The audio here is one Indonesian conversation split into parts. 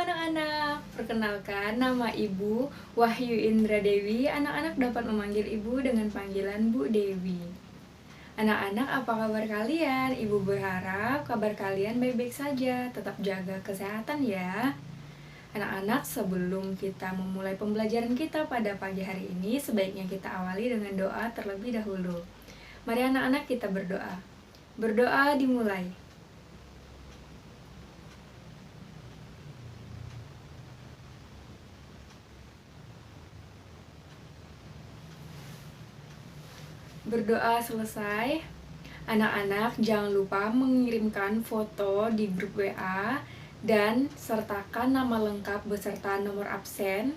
anak-anak, perkenalkan nama Ibu Wahyu Indra Dewi. Anak-anak dapat memanggil Ibu dengan panggilan Bu Dewi. Anak-anak, apa kabar kalian? Ibu berharap kabar kalian baik-baik saja. Tetap jaga kesehatan ya. Anak-anak, sebelum kita memulai pembelajaran kita pada pagi hari ini, sebaiknya kita awali dengan doa terlebih dahulu. Mari anak-anak kita berdoa. Berdoa dimulai. Berdoa selesai, anak-anak jangan lupa mengirimkan foto di grup WA dan sertakan nama lengkap beserta nomor absen.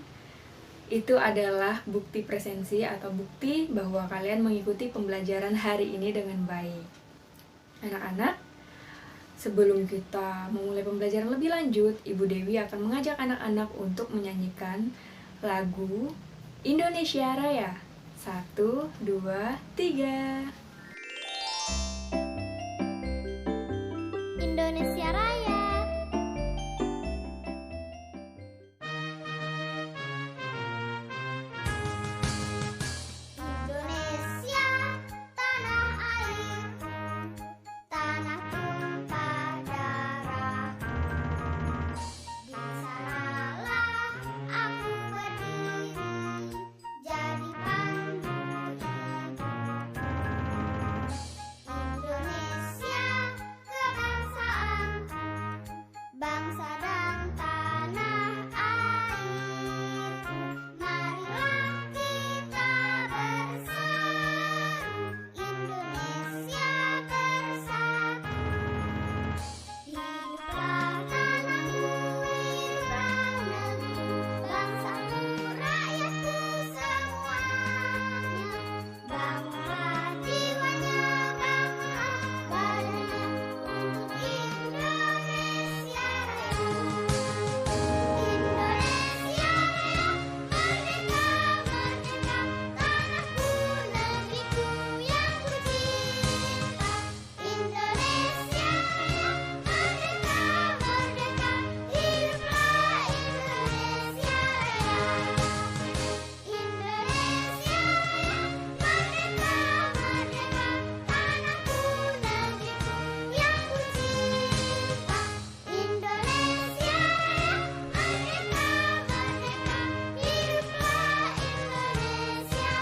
Itu adalah bukti presensi atau bukti bahwa kalian mengikuti pembelajaran hari ini dengan baik. Anak-anak, sebelum kita memulai pembelajaran lebih lanjut, Ibu Dewi akan mengajak anak-anak untuk menyanyikan lagu Indonesia Raya. 1, 2, 3. Indonesia Raya. Indonesia, tanah airku, tanah tumpah darahku. Di sanalah aku berdiri, jadi pandu hidupku. Indonesia, kebangsaanku, bangsa dan tanah airku. Marilah kita berseru, Indonesia bersatu. Hiduplah tanahku, hiduplah negeri, bangsaku, rakyatku semuanya. Bangunlah jiwanya, bangunlah badannya untuk Indonesia Raya. Indonesia Raya, merdeka, merdeka, tanahku, negeriku yang kucinta. Indonesia Raya, merdeka, merdeka, hiduplah Indonesia Raya. Indonesia Raya, merdeka, merdeka, tanahku, negeriku yang kucinta. Indonesia Raya, merdeka, merdeka, hiduplah Indonesia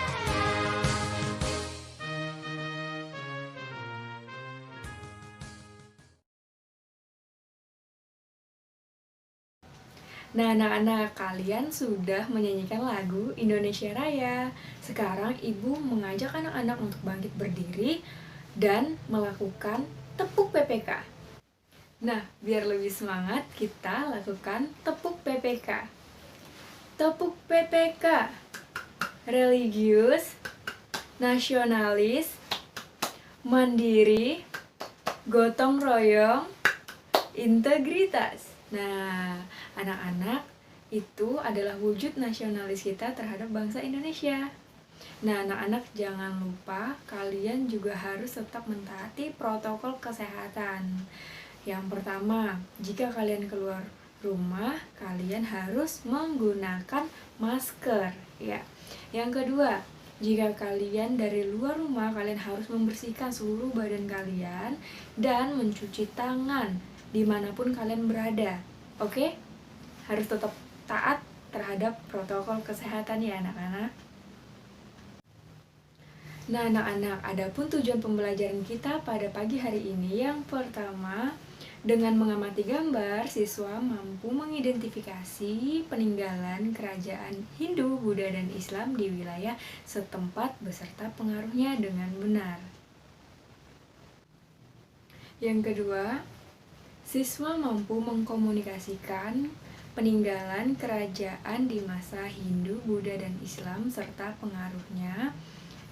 Nah, anak-anak, kalian sudah menyanyikan lagu Indonesia Raya. Sekarang Ibu mengajak anak-anak untuk bangkit berdiri dan melakukan tepuk PPK. Nah, biar lebih semangat, kita lakukan tepuk PPK. Tepuk PPK. Religius, nasionalis, mandiri, gotong royong, integritas. Nah, anak-anak, itu adalah wujud nasionalis kita terhadap bangsa Indonesia. Nah, anak-anak jangan lupa kalian juga harus tetap mentaati protokol kesehatan. Yang pertama, jika kalian keluar rumah, kalian harus menggunakan masker, ya. Yang kedua, jika kalian dari luar rumah, kalian harus membersihkan seluruh badan kalian dan mencuci tangan dimanapun kalian berada. Oke? Harus tetap taat terhadap protokol kesehatan ya anak-anak. Nah anak-anak, adapun tujuan pembelajaran kita pada pagi hari ini, yang pertama, dengan mengamati gambar, siswa mampu mengidentifikasi peninggalan kerajaan Hindu, Buddha, dan Islam di wilayah setempat beserta pengaruhnya dengan benar. Yang kedua, siswa mampu mengkomunikasikan peninggalan kerajaan di masa Hindu, Buddha, dan Islam serta pengaruhnya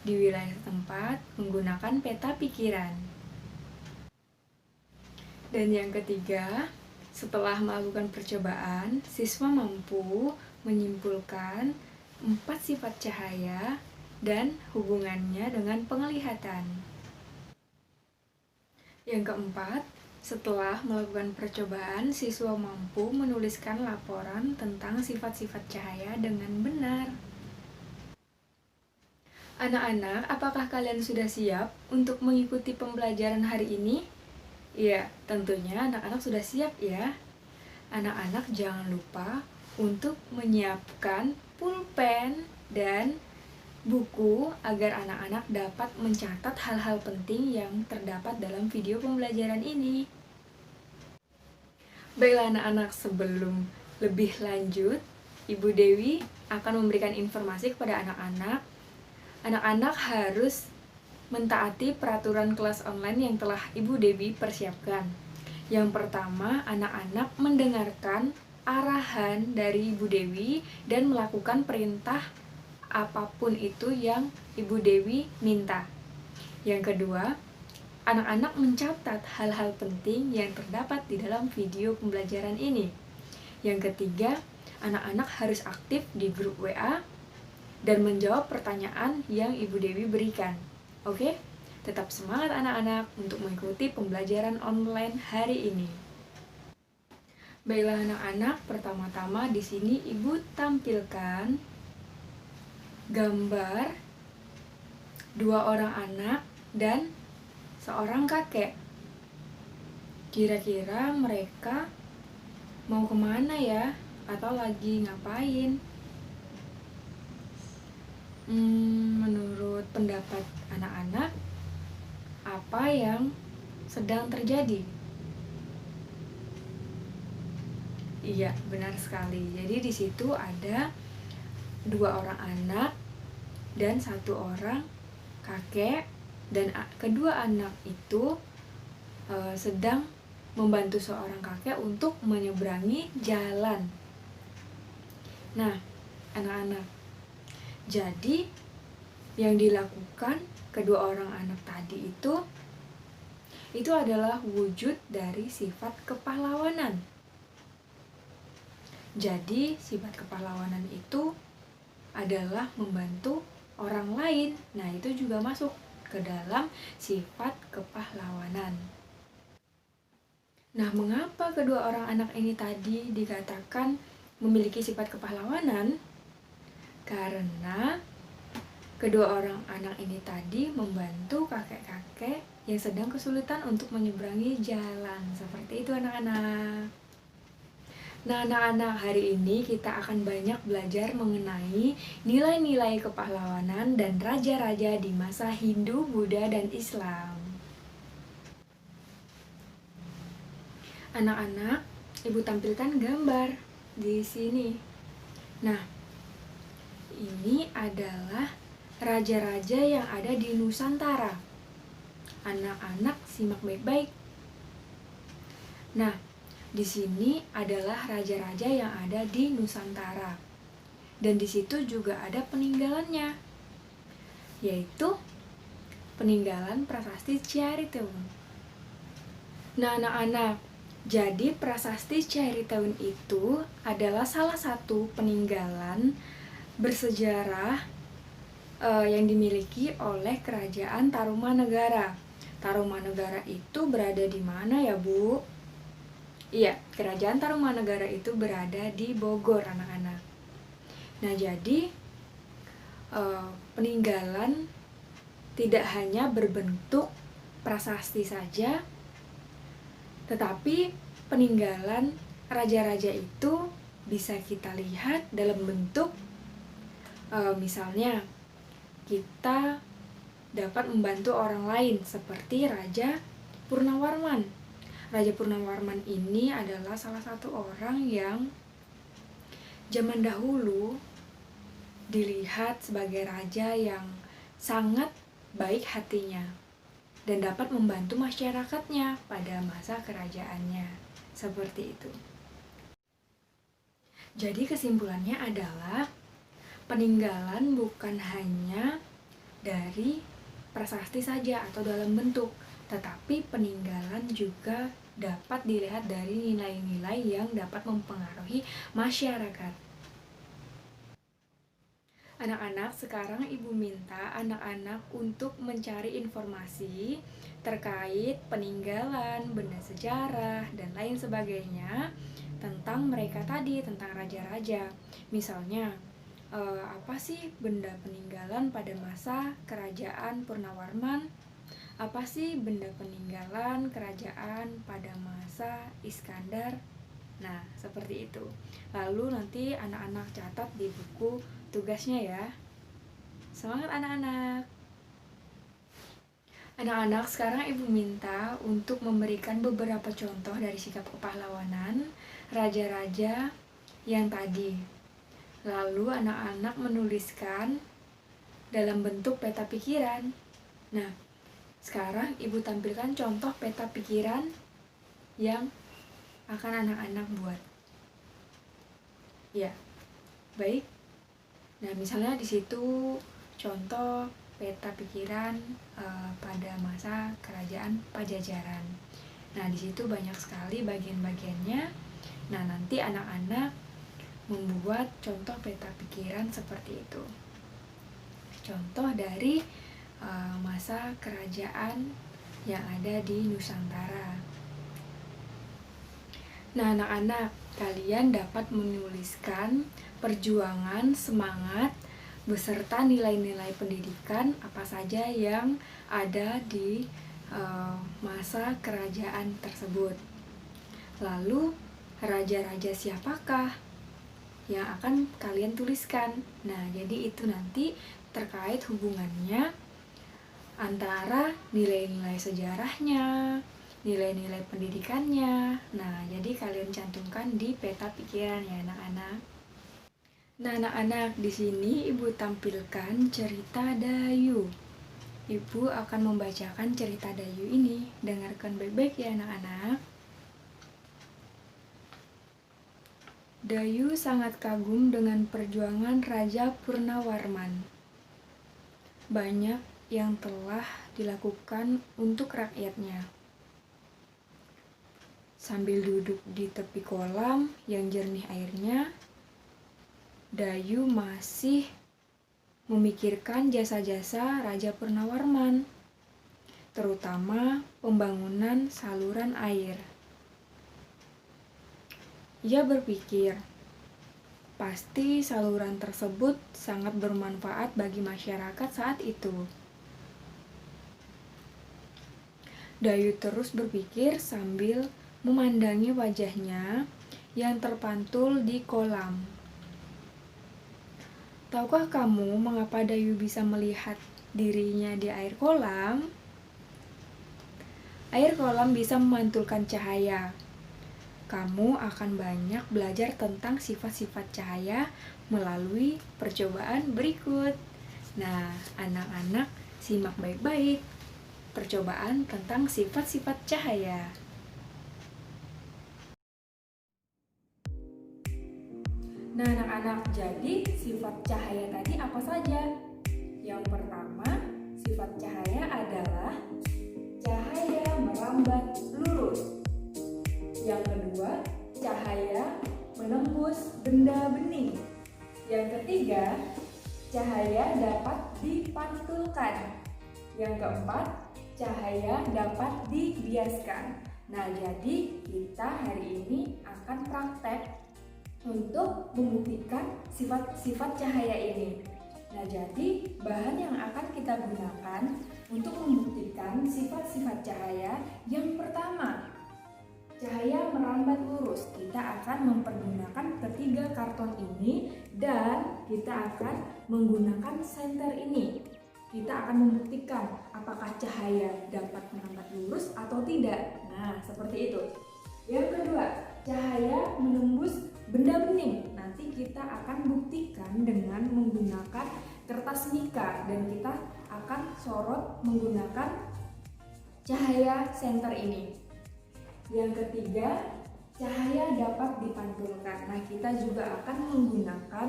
di wilayah setempat menggunakan peta pikiran. Dan yang ketiga, setelah melakukan percobaan, siswa mampu menyimpulkan 4 sifat cahaya dan hubungannya dengan penglihatan. Yang keempat, Setelah melakukan percobaan, siswa mampu menuliskan laporan tentang sifat-sifat cahaya dengan benar. Anak-anak, apakah kalian sudah siap untuk mengikuti pembelajaran hari ini? Ya, tentunya anak-anak sudah siap ya. Anak-anak jangan lupa untuk menyiapkan pulpen dan buku agar anak-anak dapat mencatat hal-hal penting yang terdapat dalam video pembelajaran ini. Baiklah anak-anak, sebelum lebih lanjut, Ibu Dewi akan memberikan informasi kepada anak-anak. Anak-anak harus mentaati peraturan kelas online yang telah Ibu Dewi persiapkan. Yang pertama, anak-anak mendengarkan arahan dari Ibu Dewi dan melakukan perintah apapun itu yang Ibu Dewi minta. Yang kedua, anak-anak mencatat hal-hal penting yang terdapat di dalam video pembelajaran ini. Yang ketiga, anak-anak harus aktif di grup WA dan menjawab pertanyaan yang Ibu Dewi berikan. Oke? Tetap semangat anak-anak untuk mengikuti pembelajaran online hari ini. Baiklah anak-anak, pertama-tama di sini Ibu tampilkan gambar dua orang anak dan seorang kakek. Kira-kira mereka mau kemana ya? Atau lagi ngapain? Menurut pendapat anak-anak, apa yang sedang terjadi? Iya, benar sekali. Jadi di situ ada dua orang anak dan satu orang kakek, dan kedua anak itu sedang membantu seorang kakek untuk menyeberangi jalan. Nah, anak-anak, jadi yang dilakukan kedua orang anak tadi itu adalah wujud dari sifat kepahlawanan. Jadi sifat kepahlawanan itu adalah membantu orang lain. Nah, itu juga masuk ke dalam sifat kepahlawanan. Nah, mengapa kedua orang anak ini tadi dikatakan memiliki sifat kepahlawanan? Karena kedua orang anak ini tadi membantu kakek-kakek yang sedang kesulitan untuk menyeberangi jalan. Seperti itu anak-anak. Nah anak-anak, hari ini kita akan banyak belajar mengenai nilai-nilai kepahlawanan dan raja-raja di masa Hindu, Buddha, dan Islam. Anak-anak, Ibu tampilkan gambar di sini. Nah, ini adalah raja-raja yang ada di Nusantara. Anak-anak simak baik-baik. Nah, di sini adalah raja-raja yang ada di Nusantara. Dan di situ juga ada peninggalannya, yaitu peninggalan Prasasti Cairitaun. Nah, anak-anak, jadi Prasasti Cairitaun itu adalah salah satu peninggalan bersejarah yang dimiliki oleh Kerajaan Tarumanegara. Tarumanegara itu berada di mana ya, Bu? Iya, Kerajaan Tarumanegara itu berada di Bogor, anak-anak. Nah, jadi peninggalan tidak hanya berbentuk prasasti saja, tetapi peninggalan raja-raja itu bisa kita lihat dalam bentuk misalnya kita dapat membantu orang lain seperti Raja Purnawarman. Raja Purnawarman ini adalah salah satu orang yang zaman dahulu dilihat sebagai raja yang sangat baik hatinya dan dapat membantu masyarakatnya pada masa kerajaannya. Seperti itu. Jadi kesimpulannya adalah peninggalan bukan hanya dari prasasti saja atau dalam bentuk, tetapi peninggalan juga dapat dilihat dari nilai-nilai yang dapat mempengaruhi masyarakat. Anak-anak, sekarang ibu minta anak-anak untuk mencari informasi terkait peninggalan, benda sejarah, dan lain sebagainya tentang mereka tadi, tentang raja-raja. Misalnya, apa sih benda peninggalan pada masa kerajaan Purnawarman? Apa sih benda peninggalan kerajaan pada masa Iskandar? Nah, seperti itu. Lalu nanti anak-anak catat di buku tugasnya ya. Semangat anak-anak! Anak-anak, sekarang ibu minta untuk memberikan beberapa contoh dari sikap kepahlawanan raja-raja yang tadi. Lalu anak-anak menuliskan dalam bentuk peta pikiran. Nah, sekarang ibu tampilkan contoh peta pikiran yang akan anak-anak buat. Ya, baik. Nah, misalnya di situ contoh peta pikiran pada masa kerajaan Pajajaran. Nah, di situ banyak sekali bagian-bagiannya. Nah, nanti anak-anak membuat contoh peta pikiran seperti itu. Contoh dari masa kerajaan yang ada di Nusantara. Nah, anak-anak, kalian dapat menuliskan perjuangan, semangat, beserta nilai-nilai pendidikan apa saja yang ada di masa kerajaan tersebut. Lalu, raja-raja siapakah yang akan kalian tuliskan? Nah, jadi itu nanti terkait hubungannya antara nilai-nilai sejarahnya, nilai-nilai pendidikannya. Nah, jadi kalian cantumkan di peta pikiran ya, anak-anak. Nah, anak-anak, di sini ibu tampilkan cerita Dayu. Ibu akan membacakan cerita Dayu ini. Dengarkan baik-baik ya, anak-anak. Dayu sangat kagum dengan perjuangan Raja Purnawarman. Banyak yang telah dilakukan untuk rakyatnya. Sambil duduk di tepi kolam yang jernih airnya, Dayu masih memikirkan jasa-jasa Raja Purnawarman, terutama pembangunan saluran air. Ia berpikir, pasti saluran tersebut sangat bermanfaat bagi masyarakat saat itu. Dayu terus berpikir sambil memandangi wajahnya yang terpantul di kolam. Tahukah kamu mengapa Dayu bisa melihat dirinya di air kolam? Air kolam bisa memantulkan cahaya. Kamu akan banyak belajar tentang sifat-sifat cahaya melalui percobaan berikut. Nah, anak-anak simak baik-baik percobaan tentang sifat-sifat cahaya. Nah, anak-anak, jadi sifat cahaya tadi apa saja? Yang pertama, sifat cahaya adalah cahaya merambat lurus. Yang kedua, cahaya menembus benda bening. Yang ketiga, cahaya dapat dipantulkan. Yang keempat, cahaya dapat dibiaskan. Nah, jadi kita hari ini akan praktek untuk membuktikan sifat-sifat cahaya ini. Nah, jadi bahan yang akan kita gunakan untuk membuktikan sifat-sifat cahaya yang pertama, cahaya merambat lurus. Kita akan mempergunakan ketiga karton ini dan kita akan menggunakan senter ini. Kita akan membuktikan apakah cahaya dapat merambat lurus atau tidak. Nah, seperti itu. Yang kedua, cahaya menembus benda bening. Nanti kita akan buktikan dengan menggunakan kertas mika dan kita akan sorot menggunakan cahaya senter ini. Yang ketiga, cahaya dapat dipantulkan. Nah, kita juga akan menggunakan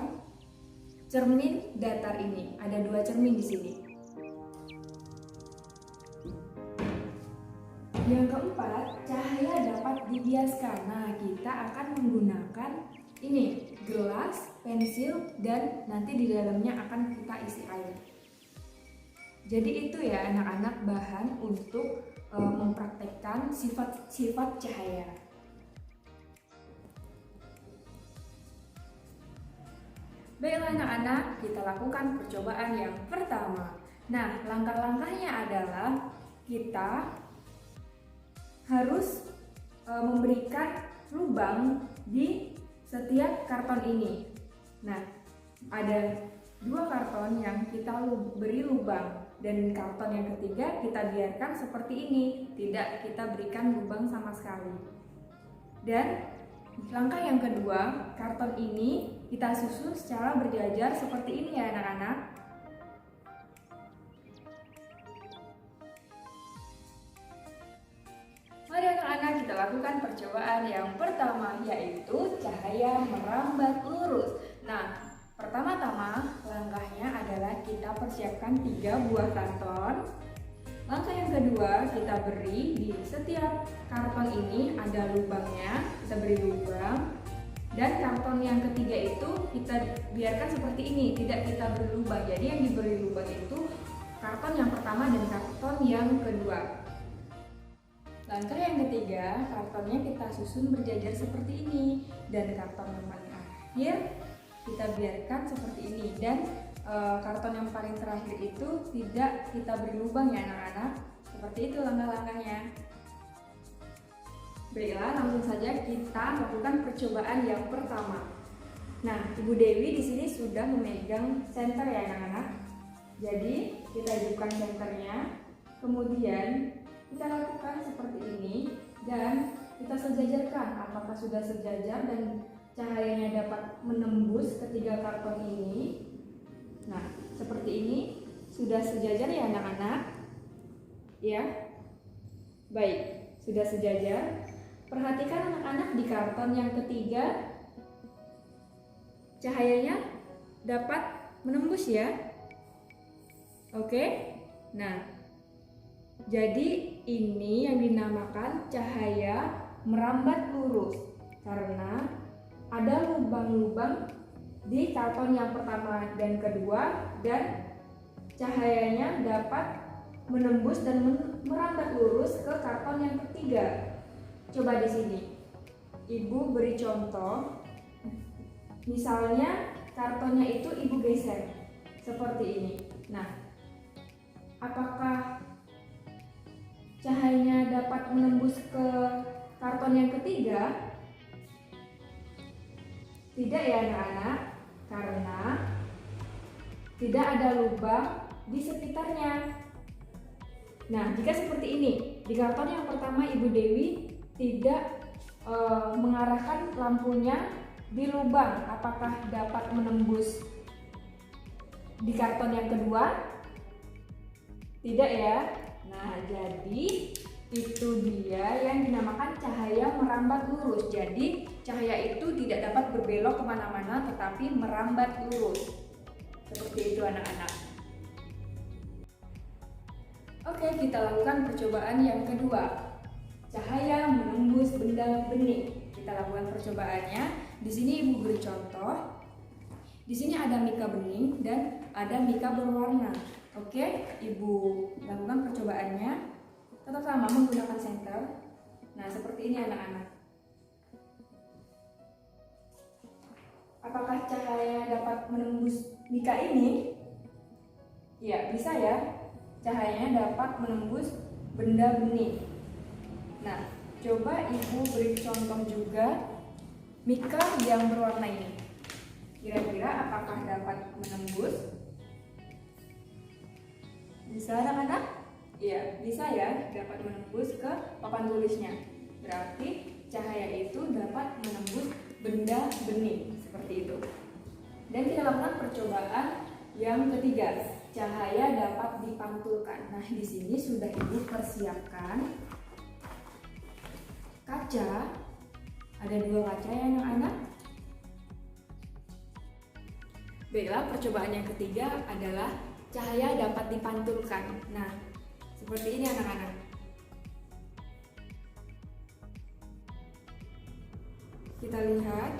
cermin datar ini. Ada 2 cermin di sini. Yang keempat, cahaya dapat dibiaskan. Nah, kita akan menggunakan ini. gelas, pensil, dan nanti di dalamnya akan kita isi air. Jadi itu ya anak-anak bahan untuk mempraktekkan sifat-sifat cahaya. Baiklah anak-anak, kita lakukan percobaan yang pertama. Nah, langkah-langkahnya adalah kita harus memberikan lubang di setiap karton ini. Nah, ada 2 karton yang kita beri lubang, dan karton yang ketiga kita biarkan seperti ini, tidak kita berikan lubang sama sekali. Dan langkah yang kedua, karton ini kita susun secara berjajar seperti ini ya anak-anak. Mari anak-anak kita lakukan percobaan yang pertama, yaitu cahaya merambat lurus. Nah, pertama-tama langkahnya adalah kita persiapkan 3 buah karton. Langkah yang kedua, kita beri di setiap karton ini ada lubangnya, kita beri lubang. Dan karton yang ketiga itu kita biarkan seperti ini, tidak kita beri lubang. Jadi yang diberi lubang itu karton yang pertama dan karton yang kedua. Langkah yang ketiga, kartonnya kita susun berjajar seperti ini. Dan karton yang paling akhir kita biarkan seperti ini. Dan karton yang paling terakhir itu tidak kita beri lubang ya anak-anak. Seperti itu langkah-langkahnya. Baiklah, langsung saja kita lakukan percobaan yang pertama. Nah, Ibu Dewi di sini sudah memegang senter ya anak-anak. Jadi kita hidupkan senternya, kemudian kita lakukan seperti ini dan kita sejajarkan apakah sudah sejajar dan cahayanya dapat menembus ketiga karton ini. Nah, seperti ini sudah sejajar ya anak-anak? Ya, baik, sudah sejajar. Perhatikan anak-anak di karton yang ketiga, cahayanya dapat menembus ya. Oke, nah, jadi ini yang dinamakan cahaya merambat lurus karena ada lubang-lubang di karton yang pertama dan kedua, dan cahayanya dapat menembus dan merambat lurus ke karton yang ketiga. Coba di sini, Ibu beri contoh. Misalnya kartonnya itu Ibu geser seperti ini. Nah, apakah cahayanya dapat menembus ke karton yang ketiga? Tidak ya anak-anak, karena tidak ada lubang di sekitarnya. Nah, jika seperti ini, di karton yang pertama Ibu Dewi tidak mengarahkan lampunya di lubang, apakah dapat menembus di karton yang kedua? Tidak ya. Nah, jadi itu dia yang dinamakan cahaya merambat lurus. Jadi cahaya itu tidak dapat berbelok kemana-mana tetapi merambat lurus. Seperti itu anak-anak. Oke, kita lakukan percobaan yang kedua. Cahaya menembus benda bening. Kita lakukan percobaannya. Di sini Ibu beri contoh. Di sini ada mika bening dan ada mika berwarna. Oke, Ibu lakukan percobaannya. Tetap sama menggunakan senter. Nah, seperti ini anak-anak. Apakah cahaya dapat menembus mika ini? Ya, bisa ya. Cahayanya dapat menembus benda bening. Nah, coba Ibu beri contoh juga mika yang berwarna ini. Kira-kira apakah dapat menembus? Bisa anak-anak? Iya, bisa ya, dapat menembus ke papan tulisnya. Berarti cahaya itu dapat menembus benda bening, seperti itu. Dan kita lakukan percobaan yang ketiga, cahaya dapat dipantulkan. Nah, di sini sudah Ibu persiapkan kaca. Ada 2 kaca ya anak-anak. Baiklah, percobaan yang ketiga adalah cahaya dapat dipantulkan. Nah, seperti ini anak-anak. Kita lihat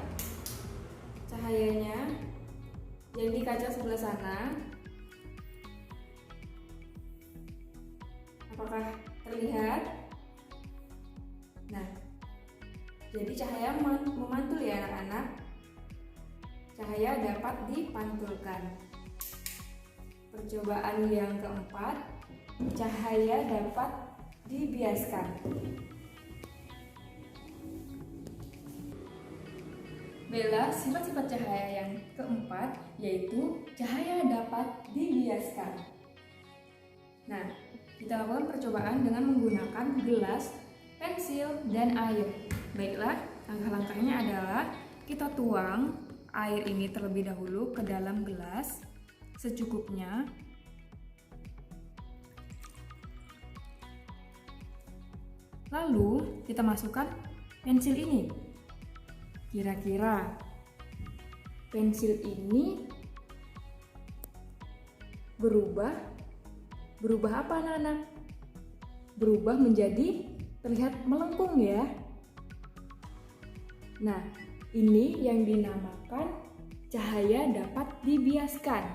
cahayanya yang di kaca sebelah sana. Apakah terlihat? Nah, jadi cahaya memantul ya anak-anak. Cahaya dapat dipantulkan. Percobaan yang keempat, cahaya dapat dibiaskan. Baiklah, sifat-sifat cahaya yang keempat yaitu cahaya dapat dibiaskan. Nah, kita lakukan percobaan dengan menggunakan gelas, pensil, dan air. Baiklah, langkah-langkahnya adalah kita tuang air ini terlebih dahulu ke dalam gelas secukupnya. Lalu kita masukkan pensil ini. Kira-kira pensil ini berubah apa anak-anak? Berubah menjadi terlihat melengkung ya. Nah, ini yang dinamakan cahaya dapat dibiaskan.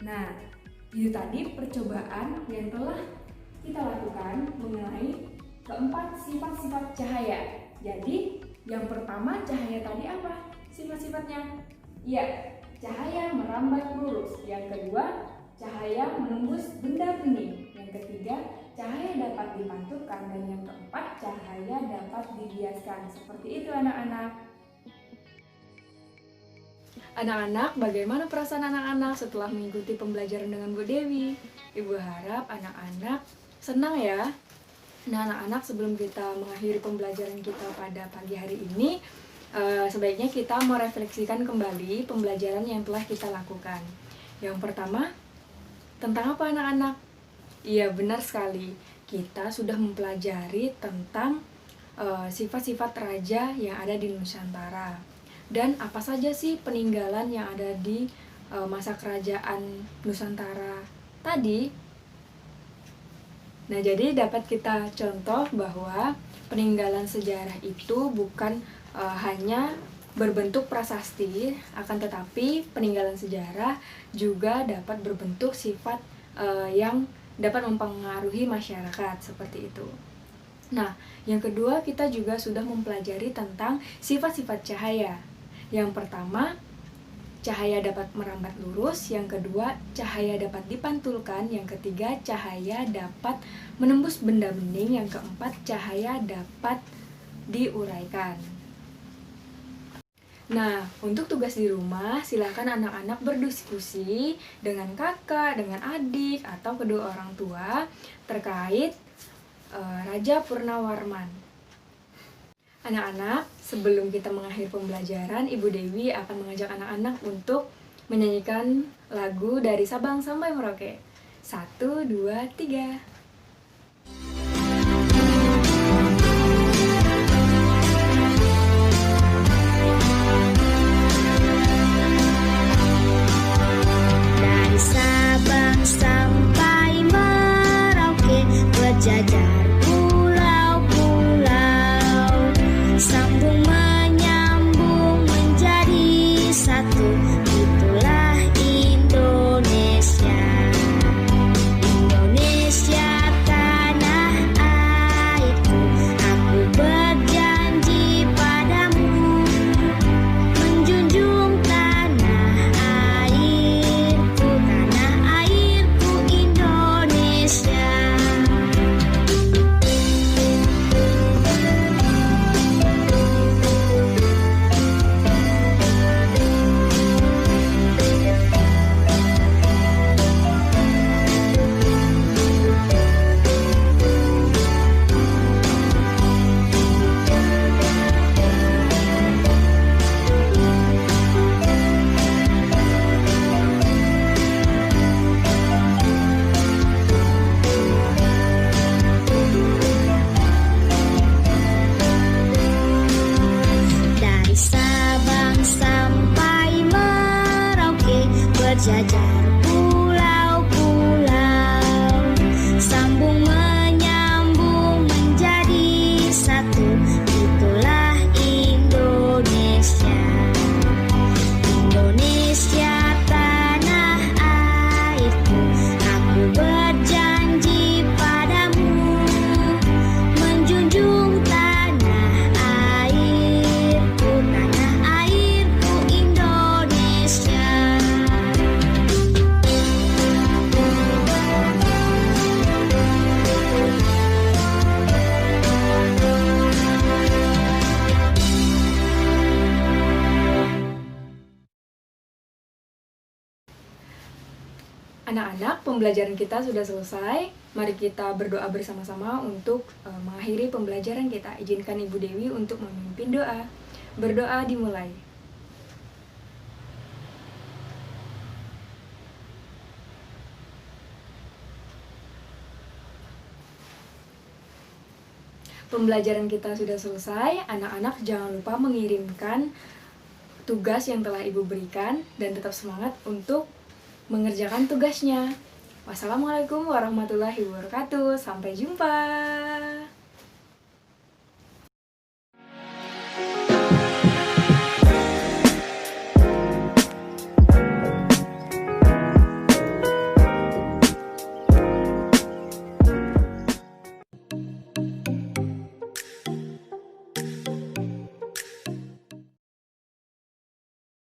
Nah, itu tadi percobaan yang telah kita lakukan mengenai keempat sifat-sifat cahaya. Jadi, yang pertama cahaya tadi apa? Sifat-sifatnya? Ya, cahaya merambat lurus. Yang kedua, cahaya menembus benda bening. Yang ketiga, cahaya dapat dipantulkan. Dan yang keempat, cahaya dapat dibiaskan. Seperti itu anak-anak. Anak-anak, bagaimana perasaan anak-anak setelah mengikuti pembelajaran dengan Bu Dewi? Ibu harap anak-anak senang ya. Nah, anak-anak, sebelum kita mengakhiri pembelajaran kita pada pagi hari ini, sebaiknya kita merefleksikan kembali pembelajaran yang telah kita lakukan. Yang pertama, tentang apa anak-anak? Iya, benar sekali. Kita sudah mempelajari tentang sifat-sifat raja yang ada di Nusantara. Dan apa saja sih peninggalan yang ada di masa kerajaan Nusantara tadi? Nah, jadi dapat kita contoh bahwa peninggalan sejarah itu bukan hanya berbentuk prasasti, akan tetapi peninggalan sejarah juga dapat berbentuk sifat yang dapat mempengaruhi masyarakat, seperti itu. Nah, yang kedua kita juga sudah mempelajari tentang sifat-sifat cahaya. Yang pertama, cahaya dapat merambat lurus. Yang kedua, cahaya dapat dipantulkan. Yang ketiga, cahaya dapat menembus benda bening. Yang keempat, cahaya dapat diuraikan. Nah, untuk tugas di rumah, silakan anak-anak berdiskusi dengan kakak, dengan adik, atau kedua orang tua terkait Raja Purnawarman. Anak-anak, sebelum kita mengakhiri pembelajaran, Ibu Dewi akan mengajak anak-anak untuk menyanyikan lagu dari Sabang sampai Merauke. 1, 2, 3. Dari Sabang sampai Merauke, berjajar pulau-pulau, sambung menyambung menjadi satu. Itulah Indonesia. Indonesia tanah airku, aku berjanji padamu, menjunjung tanah airku Indonesia. Dari Sabang sampai Merauke, berjajar pulau-pulau, sambung menyambung menjadi satu. Itulah Indonesia. Anak-anak, pembelajaran kita sudah selesai. Mari kita berdoa bersama-sama untuk mengakhiri pembelajaran kita. Izinkan Ibu Dewi untuk memimpin doa. Berdoa dimulai. Pembelajaran kita sudah selesai. Anak-anak jangan lupa mengirimkan tugas yang telah Ibu berikan dan tetap semangat untuk mengerjakan tugasnya. Wassalamualaikum warahmatullahi wabarakatuh. Sampai jumpa.